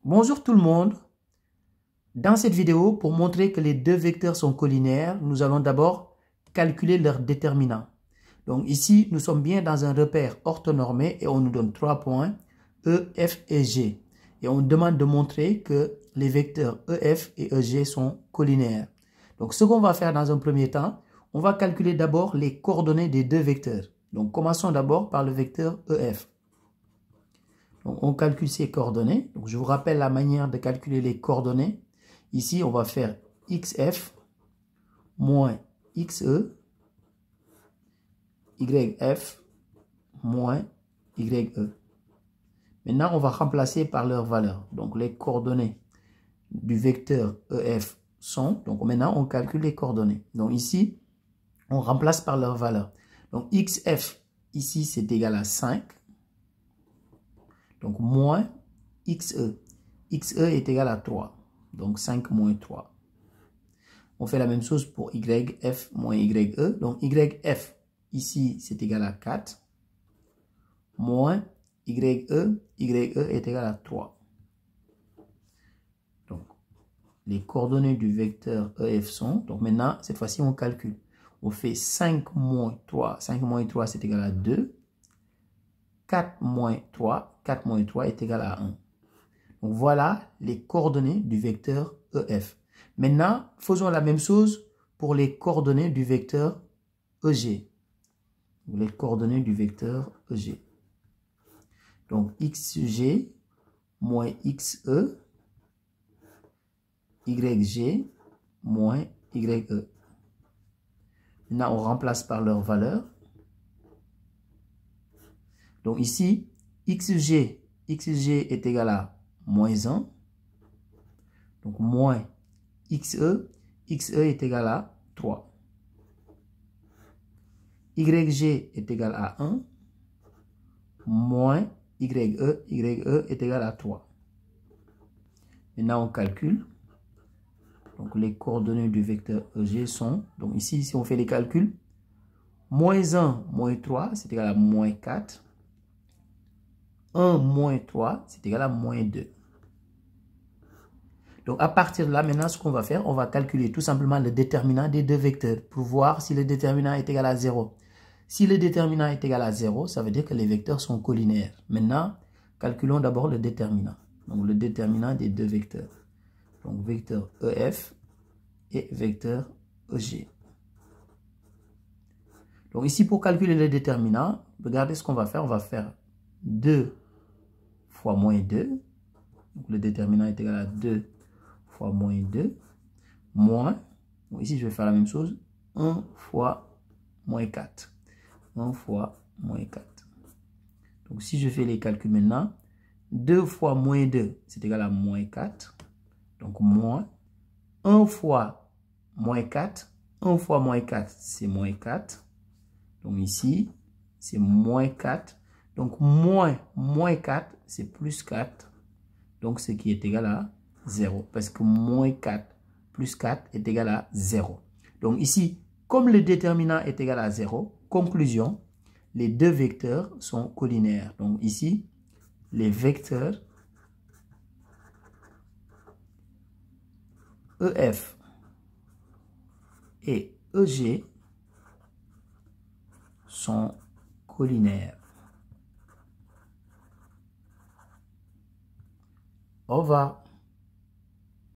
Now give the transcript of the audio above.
Bonjour tout le monde. Dans cette vidéo, pour montrer que les deux vecteurs sont collinaires, nous allons d'abord calculer leur déterminant. Donc ici, nous sommes bien dans un repère orthonormé et on nous donne 3 points, E, F et G. Et on demande de montrer que les vecteurs EF et EG sont collinaires. Donc ce qu'on va faire dans un premier temps, on va calculer d'abord les coordonnées des deux vecteurs. Donc commençons d'abord par le vecteur EF. Donc, on calcule ces coordonnées. Donc, je vous rappelle la manière de calculer les coordonnées. Ici, on va faire XF moins XE, YF moins YE. Maintenant, on va remplacer par leur valeur. Donc, les coordonnées du vecteur EF sont... Donc, maintenant, on calcule les coordonnées. Donc, ici, on remplace par leur valeur. Donc, XF, ici, c'est égal à 5. Donc, moins XE. XE est égal à 3. Donc, 5 moins 3. On fait la même chose pour YF moins YE. Donc, YF, ici, c'est égal à 4. Moins YE. YE est égal à 3. Donc, les coordonnées du vecteur EF sont... Donc, maintenant, cette fois-ci, on calcule. On fait 5 moins 3. 5 moins 3, c'est égal à 2. 4 moins 3. 4 moins 3 est égal à 1. Donc, voilà les coordonnées du vecteur EF. Maintenant, faisons la même chose pour les coordonnées du vecteur EG. Les coordonnées du vecteur EG. Donc, XG moins XE, YG moins YE. Maintenant, on remplace par leur valeur. Donc, ici, XG est égal à moins 1. Donc, moins XE est égal à 3. YG est égal à 1. Moins YE est égal à 3. Maintenant, on calcule. Donc, les coordonnées du vecteur EG sont... Donc, ici, si on fait les calculs, moins 1 moins 3, c'est égal à moins 4. 1 moins 3, c'est égal à moins 2. Donc, à partir de là, maintenant, ce qu'on va faire, on va calculer tout simplement le déterminant des deux vecteurs pour voir si le déterminant est égal à 0. Si le déterminant est égal à 0, ça veut dire que les vecteurs sont collinaires. Maintenant, calculons d'abord le déterminant. Donc, le déterminant des deux vecteurs. Donc, vecteur EF et vecteur EG. Donc, ici, pour calculer le déterminant, regardez ce qu'on va faire. On va faire 2 fois moins 2. Donc, le déterminant est égal à 2 fois moins 2. Moins, donc ici, je vais faire la même chose. 1 fois moins 4. 1 fois moins 4. Donc, si je fais les calculs maintenant, 2 fois moins 2, c'est égal à moins 4. Donc, moins 1 fois moins 4. 1 fois moins 4, c'est moins 4. Donc, ici, c'est moins 4. Donc, moins 4, c'est plus 4. Donc, ce qui est égal à 0. Parce que moins 4 plus 4 est égal à 0. Donc, ici, comme le déterminant est égal à 0, conclusion, les deux vecteurs sont collinaires. Donc, ici, les vecteurs EF et EG sont collinaires. Au revoir.